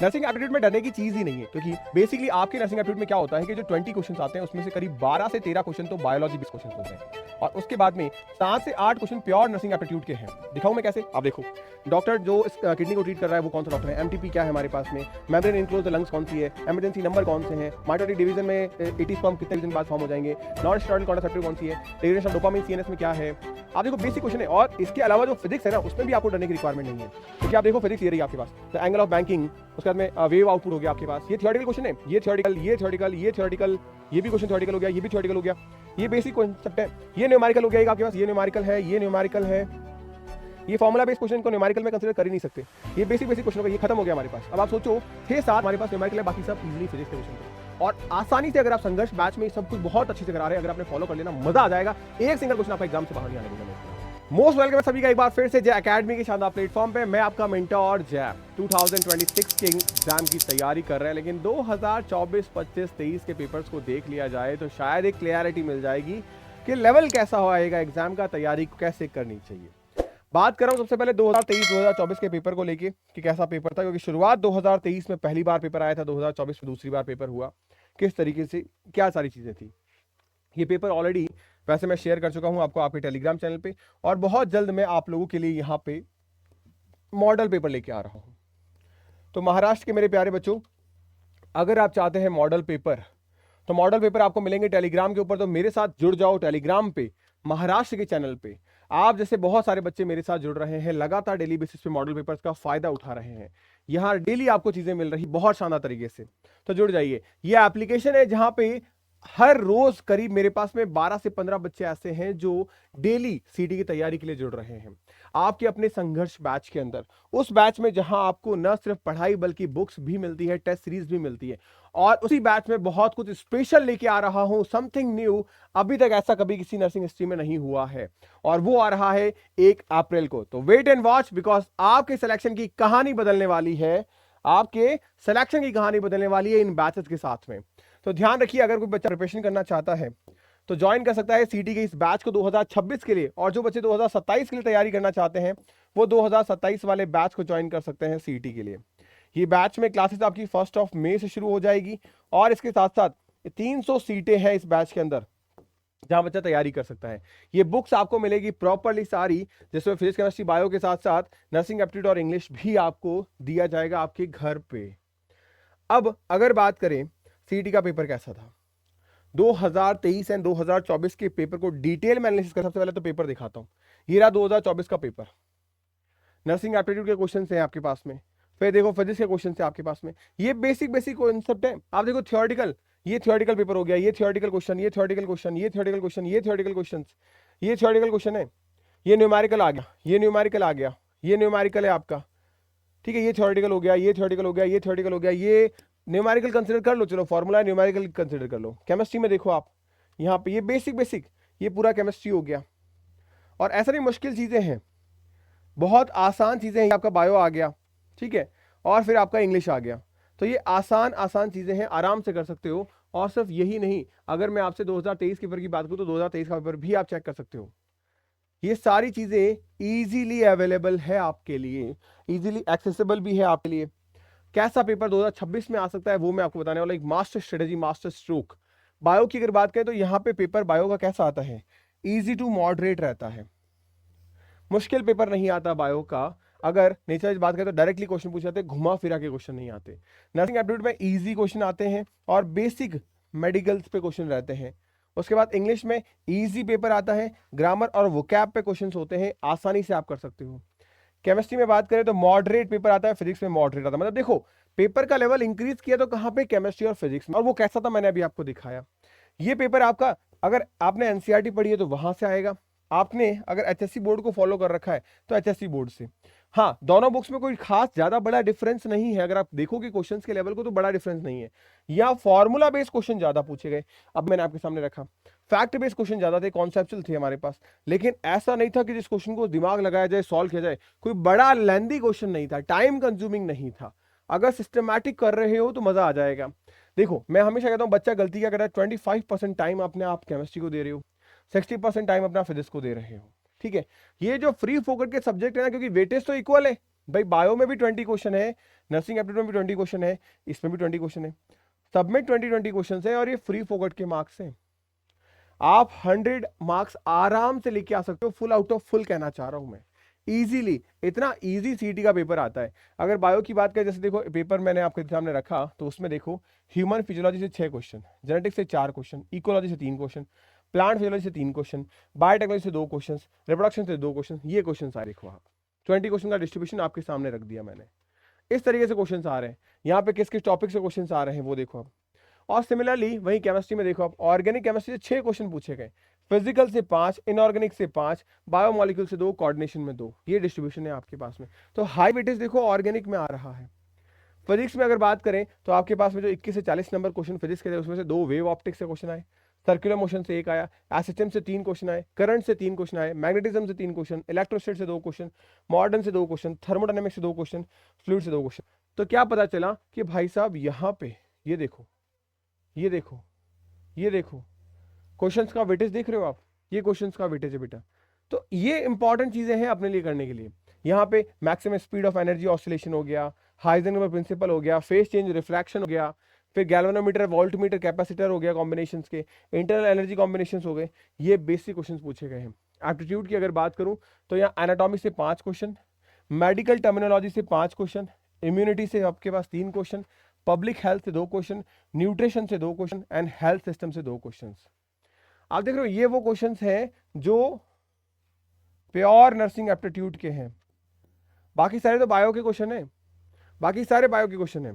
Nursing aptitude में डरने की चीज ही नहीं है, क्योंकि बेसिकली आपके नर्सिंग एप्टीट्यूड में क्या होता है कि जो 20 क्वेश्चन आते हैं उसमें से करीब 12 से 13 क्वेश्चन तो बायोलॉजी बेस्ड क्वेश्चन होते हैं, और उसके बाद में 7 से 8 क्वेश्चन प्योर नर्सिंग एप्टीट्यूड के हैं। दिखाऊं मैं कैसे? आप देखो, डॉक्टर जो इस किडनी को ट्रीट कर रहा है वो कौन सा डॉक्टर है, एमटीपी क्या है हमारे पास में, मेम्ब्रेन इनक्लोज द लंग्स कौन सी है, इमरजेंसी नंबर कौन से हैं, माइटोटिक डिवीजन में 80 स्पर्म कितने डिवीजन बाद फॉर्म हो जाएंगे, नॉन स्टेरॉइडल कॉन्ट्रासेप्टिव कौन सी है, रेडिएशन ऑफ डोपामाइन सीएनएस में क्या है। आप देखो बेसिक क्वेश्चन है, और इसके अलावा जो फिजिक्स है ना उसमें भी आपको डरने की रिक्वायरमेंट नहीं है, क्योंकि आप देखो फिजिक्स ये रही आपके पास, द एंगल ऑफ बैंकिंग, उसके बाद में वेव आउटपुट हो गया आपके पास, ये थियोरेटिकल क्वेश्चन है, ये थियोरेटिकल, ये थियोरेटिकल, ये थियोरेटिकल, ये भी क्वेश्चन थियोरेटिकल हो गया, ये भी थियोरेटिकल हो गया, ये बेसिक कॉन्सेप्ट है, ये न्यूमेरिकल हो गया आपके पास, ये न्यूमेरिकल है, ये न्यूमेरिकल है, ये फॉर्मूला बेस्ड क्वेश्चन को न्यूमेरिकल में कंसीडर कर ही नहीं सकते, ये बेसिक क्वेश्चन होगा, ये खत्म हो गया हमारे पास। अब आप सोचो 6-7 हमारे पास न्यूमेरिकल है, बाकी सब इजीली फिजिक्स के क्वेश्चन है, और आसानी से अगर आप संघर्ष बैच में सब कुछ बहुत अच्छे से करा रहे हैं, अगर आपने फॉलो कर लेना मजा आ जाएगा, एक सिंगल क्वेश्चन आपका एग्जाम से बाहर नहीं आने देगा। मोस्ट वेलकम सभी का एक बार फिर से जय एकेडमी के शानदार प्लेटफॉर्म पे। मैं आपका मेंटर जय 2026 के एग्जाम की तैयारी कर रहे हैं, लेकिन 2024, 25, 23 के पेपर्स को देख लिया जाए तो शायद एक क्लियरिटी मिल जाएगी कि लेवल कैसा होएगा, एग्जाम का तैयारी कैसे करनी चाहिए। बात कर रहा हूं सबसे पहले 2023-2024 के पेपर को लेके कि कैसा पेपर था, क्योंकि शुरुआत 2023 में पहली बार पेपर आया था, 2024 में दूसरी बार पेपर हुआ, किस तरीके से क्या सारी चीजें थी। ये पेपर ऑलरेडी वैसे मैं शेयर कर चुका हूं आपको आपके टेलीग्राम चैनल पे, और बहुत जल्द मैं आप लोगों के लिए यहाँ पे मॉडल पेपर लेके आ रहा हूं। तो महाराष्ट्र के मेरे प्यारे बच्चों, अगर आप चाहते हैं मॉडल पेपर, तो मॉडल पेपर आपको मिलेंगे टेलीग्राम के ऊपर, तो मेरे साथ जुड़ जाओ टेलीग्राम पे, महाराष्ट्र के चैनल पे। आप जैसे बहुत सारे बच्चे मेरे साथ जुड़ रहे हैं, लगातार डेली बेसिस पे मॉडल पेपर्स का फायदा उठा रहे हैं, यहाँ डेली आपको चीजें मिल रही बहुत शानदार तरीके से, तो जुड़ जाइए। ये एप्लीकेशन है जहां पे हर रोज करीब मेरे पास में 12 से 15 बच्चे ऐसे हैं जो डेली सीटी की तैयारी के लिए जुड़ रहे हैं आपके अपने संघर्ष बैच के अंदर, उस बैच में जहां आपको न सिर्फ पढ़ाई बल्कि बुक्स भी मिलती है, टेस्ट सीरीज भी मिलती है, और उसी बैच में बहुत कुछ स्पेशल लेके आ रहा हूं, समथिंग न्यू। अभी तक ऐसा कभी किसी नर्सिंग हिस्ट्री में नहीं हुआ है, और वो आ रहा है 1 अप्रैल को। तो वेट एंड वॉच, बिकॉज आपके सिलेक्शन की कहानी बदलने वाली है, आपके सिलेक्शन की कहानी बदलने वाली है इन बैचेस के साथ में। तो ध्यान रखिए, अगर कोई बच्चा प्रिपरेशन करना चाहता है तो ज्वाइन कर सकता है सीटी के इस बैच को 2026 के लिए, और जो बच्चे 2027 के लिए तैयारी करना चाहते हैं वो 2027 वाले बैच को ज्वाइन कर सकते हैं सीटी के लिए। ये बैच में क्लासेस आपकी 1 मई से शुरू हो जाएगी, और इसके साथ साथ 300 सीटें हैं इस बैच के अंदर जहां बच्चा तैयारी कर सकता है। ये बुक्स आपको मिलेगी प्रॉपरली सारी, जिसमें फिजिक्स, केमिस्ट्री, बायो के साथ साथ नर्सिंग एप्टीट्यूड और इंग्लिश भी आपको दिया जाएगा आपके घर पे। अब अगर बात करें सीटी का पेपर कैसा था, 2023 एंड 2024 के पेपर को डिटेल में एनालिसिस कर, सबसे पहले तो पेपर दिखाता हूं। ये रहा 2024 का पेपर, नर्सिंग एप्टीट्यूड के क्वेश्चन हैं आपके पास में, फिर देखो फिजिक्स के क्वेश्चन है आपके पास में, ये बेसिक कॉन्सेप्ट है। आप देखो थियोरेटिकल, ये थियोरेटिकल पेपर हो गया, ये थियोरेटिकल क्वेश्चन, ये थियोरेटिकल क्वेश्चन, ये थियोरेटिकल क्वेश्चन, ये थियोरेटिकल क्वेश्चन, ये थियोरेटिकल क्वेश्चन है, ये न्यूमेरिकल आ गया, ये न्यूमेरिकल आ गया, ये न्यूमेरिकल है आपका, ठीक है, ये थियोरेटिकल हो गया, ये थियोरेटिकल हो गया, ये थियोरेटिकल हो गया, ये न्यूमेरिकल कंसीडर कर लो, चलो फॉर्मूला न्यूमेरिकल कंसीडर कर लो। केमिस्ट्री में देखो आप यहाँ पे ये बेसिक ये पूरा केमिस्ट्री हो गया, और ऐसा नहीं मुश्किल चीजें हैं, बहुत आसान चीजें हैं। आपका बायो आ गया, ठीक है, और फिर आपका इंग्लिश आ गया, तो ये आसान चीजें हैं, आराम से कर सकते हो। और सिर्फ यही नहीं, अगर मैं आपसे 2023 के पेपर की बात करूं तो 2023 का पेपर भी आप चेक कर सकते हो। ये सारी चीजें इजीली अवेलेबल है आपके लिए, इजीली एक्सेसिबल भी है आपके लिए। कैसा पेपर 2026 में आ सकता है वो मैं आपको बताने वाला, एक master strategy, master stroke. Bio की अगर बात करें तो यहाँ पे पेपर बायो का कैसा आता है, इजी टू मॉडरेट रहता है, मुश्किल पेपर नहीं आता बायो का। अगर नेचर की बात करें तो डायरेक्टली क्वेश्चन पूछे जाते हैं, घुमा फिरा के क्वेश्चन नहीं आते। नर्सिंग एप्टीट्यूड में इजी क्वेश्चन आते हैं और बेसिक मेडिकल्स पे क्वेश्चन रहते हैं। उसके बाद इंग्लिश में इजी पेपर आता है, ग्रामर और वोकैब पे क्वेश्चंस होते हैं, आसानी से आप कर सकते हो। केमिस्ट्री में बात करें तो मॉडरेट पेपर आता है, फिजिक्स में मॉडरेट आता है। मतलब देखो पेपर का लेवल इंक्रीज किया तो कहां पे, केमिस्ट्री और फिजिक्स में, और वो कैसा था मैंने अभी आपको दिखाया। ये पेपर आपका, अगर आपने एनसीईआरटी पढ़ी है तो वहां से आएगा, आपने अगर एचएससी बोर्ड को फॉलो कर रखा है तो एचएससी बोर्ड से। हाँ, दोनों बुक्स में कोई खास ज्यादा बड़ा डिफरेंस नहीं है, अगर आप देखोगे क्वेश्चंस के लेवल को तो बड़ा डिफरेंस नहीं है। या फॉर्मूला बेस्ड क्वेश्चन ज्यादा पूछे गए, अब मैंने आपके सामने रखा, फैक्ट बेस्ड क्वेश्चन ज्यादा थे, कॉन्सेप्चुअल थे हमारे पास, लेकिन ऐसा नहीं था कि जिस क्वेश्चन को दिमाग लगाया जाए, सॉल्व किया जाए, कोई बड़ा लेंदी क्वेश्चन नहीं था, टाइम कंज्यूमिंग नहीं था। अगर सिस्टमैटिक कर रहे हो तो मजा आ जाएगा। देखो मैं हमेशा कहता हूँ बच्चा गलती क्या कर रहा है, 25% टाइम अपने आप केमिस्ट्री को दे रहे हो, 60% टाइम अपना फिजिक्स को दे रहे हो, ठीक है। ये जो फ्री फोकट के सब्जेक्ट है ना, क्योंकि वेटेज तो इक्वल है, भाई बायो में भी 20 क्वेश्चन है, नर्सिंग एप्टीट्यूड में भी 20 क्वेश्चन है, इसमें भी 20 क्वेश्चन है, सब में 20 क्वेश्चन है और ये फ्री फोकट के मार्क्स हैं। आप 100 मार्क्स आराम से लेके आ सकते हो, फुल आउट ऑफ फुल कहना चाह रहा हूं मैं, इजीली। इतना इजी सीटी का पेपर आता है। अगर बायो की बात करें, जैसे देखो पेपर मैंने आपके सामने रखा, तो उसमें देखो ह्यूमन फिजियोलॉजी से 6 क्वेश्चन, जेनेटिक्स से 4 क्वेश्चन, इकोलॉजी से 3 क्वेश्चन, प्लांट फिजियोलॉजी से 3 क्वेश्चन, बायोटेक्नोलॉजी से 2 क्वेश्चन, रिप्रोडक्शन से 2 क्वेश्चन, ये क्वेश्चन सारे देखो आप। 20 क्वेश्चन का डिस्ट्रीब्यूशन आपके सामने रख दिया मैंने। इस तरीके से क्वेश्चन आ रहे हैं। यहाँ पे किस किस टॉपिक से क्वेश्चन आ रहे हैं वो देखो आप। और सिमिलरली वही केमिस्ट्री में देखो आप, ऑर्गेनिक केमिस्ट्री से 6 क्वेश्चन पूछे गए, फिजिकल से 5, इनऑर्गेनिक से 5, बायोमोलिक्यूल से 2, कोऑर्डिनेशन में 2, ये डिस्ट्रीब्यूशन है आपके पास में। तो हाई वेटेज देखो ऑर्गेनिक में आ रहा है। फिजिक्स में अगर बात करें तो आपके पास में जो 21 से 40 नंबर क्वेश्चन फिजिक्स के थे, उसमें से 2 वेव ऑप्टिक्स से क्वेश्चन आए, सर्कुलर मोशन से 1 आया, एसिस्टम से 3 क्वेश्चन आए, करंट से 3 क्वेश्चन आए, मैग्नेटिज्म से 3 क्वेश्चन, इलेक्ट्रोस्टैट से 2 क्वेश्चन, मॉडर्न से 2 क्वेश्चन, थर्मोडायनेमिक्स से 2 क्वेश्चन, फ्लूइड से 2 क्वेश्चन। तो क्या पता चला कि भाई साहब यहाँ पे ये देखो, ये देखो, ये देखो, क्वेश्चंस का वेटेज देख रहे हो आप, ये क्वेश्चंस का वेटेज है बेटा। तो ये इंपॉर्टेंट चीजें हैं अपने लिए करने के लिए। यहाँ पे maximum speed of energy oscillation हो गया, हाइजेनबर्ग प्रिंसिपल हो गया, फेस चेंज रिफ्लेक्शन हो गया, फिर गैल्वेनोमीटर, वोल्टमीटर, कैपेसिटर हो गया, कॉम्बिनेशंस के इंटरनल एनर्जी कॉम्बिनेशंस हो गए। ये बेसिक क्वेश्चन पूछे गए हैं। एप्टीट्यूड की अगर बात करूं तो यहाँ एनाटॉमी से 5 क्वेश्चन, मेडिकल टर्मिनोलॉजी से 5 क्वेश्चन, इम्यूनिटी से आपके पास 3 क्वेश्चन, पब्लिक हेल्थ से 2 क्वेश्चन, न्यूट्रिशन से 2 क्वेश्चन एंड हेल्थ सिस्टम से 2 क्वेश्चन। आप देख रहे हो ये वो क्वेश्चंस हैं जो प्योर नर्सिंग एप्टीट्यूड के हैं। बाकी सारे तो बायो के क्वेश्चन है, बाकी सारे बायो के क्वेश्चन है।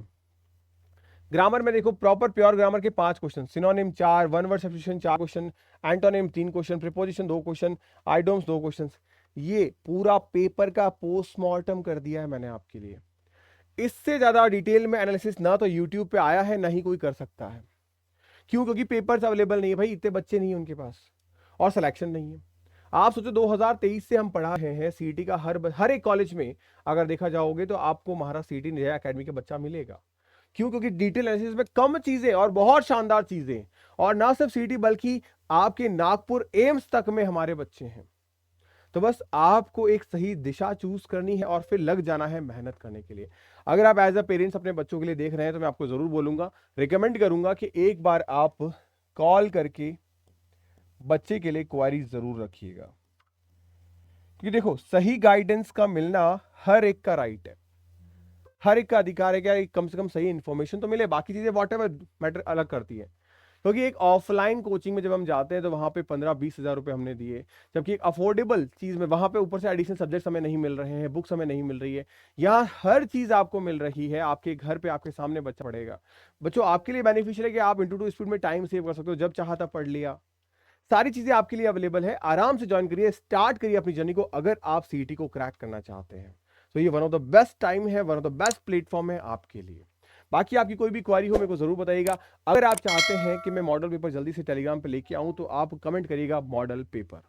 ग्रामर में देखो प्रॉपर प्योर ग्रामर के 5 question, synonym 4, one word substitution 4 question, antonym 3 question, preposition 2 question, idioms 2 question. ये पूरा पेपर का पोस्टमार्टम कर दिया है मैंने आपके लिए। इससे ज्यादा डिटेल में एनालिसिस ना तो यूट्यूब पे आया है, ना ही कोई कर सकता है। क्यों? क्योंकि पेपर्स अवेलेबल नहीं है भाई, इतने बच्चे नहीं है उनके पास और सिलेक्शन नहीं है। आप सोचो 2023 से हम पढ़ा रहे हैं सीटी का, हर एक कॉलेज में अगर देखा जाओगे तो आपको महाराज सीटी नया एकेडमी का बच्चा मिलेगा। क्यों? क्योंकि डिटेल एनालिसिस में कम चीजें और बहुत शानदार चीजें, और ना सिर्फ सीटी बल्कि आपके नागपुर एम्स तक में हमारे बच्चे हैं। तो बस आपको एक सही दिशा चूज करनी है और फिर लग जाना है मेहनत करने के लिए। अगर आप एज अ पेरेंट्स अपने बच्चों के लिए देख रहे हैं तो मैं आपको जरूर बोलूंगा, रिकमेंड करूंगा कि एक बार आप कॉल करके बच्चे के लिए क्वारी जरूर रखिएगा। क्योंकि देखो सही गाइडेंस का मिलना हर एक का राइट है, हर एक का अधिकार है क्या कम से कम सही इंफॉर्मेशन तो मिले, बाकी चीजें वॉट एवर मैटर अलग करती है। क्योंकि एक ऑफलाइन कोचिंग में जब हम जाते हैं तो वहां पे 15-20 हज़ार रुपए हमने दिए, जबकि एक अफोर्डेबल चीज में वहां पे ऊपर से एडिशनल सब्जेक्ट्स हमें नहीं मिल रहे हैं, बुक्स हमें नहीं मिल रही है। यहाँ हर चीज आपको मिल रही है, आपके घर पे आपके सामने बच्चा पढ़ेगा। बच्चों आपके लिए बेनिफिशियल है कि आप इंटू 2 स्पीड में टाइम सेव कर सकते हो, जब चाहा तब पढ़ लिया। सारी चीजें आपके लिए अवेलेबल है, आराम से ज्वाइन करिए, स्टार्ट करिए अपनी जर्नी को अगर आप सीईटी को क्रैक करना चाहते हैं। तो ये one of the best time है, one of the best platform है आपके लिए। बाकी आपकी कोई भी क्वारी हो मेरे को जरूर बताइएगा। अगर आप चाहते हैं कि मैं मॉडल पेपर जल्दी से टेलीग्राम पे लेके आऊं तो आप कमेंट करिएगा मॉडल पेपर।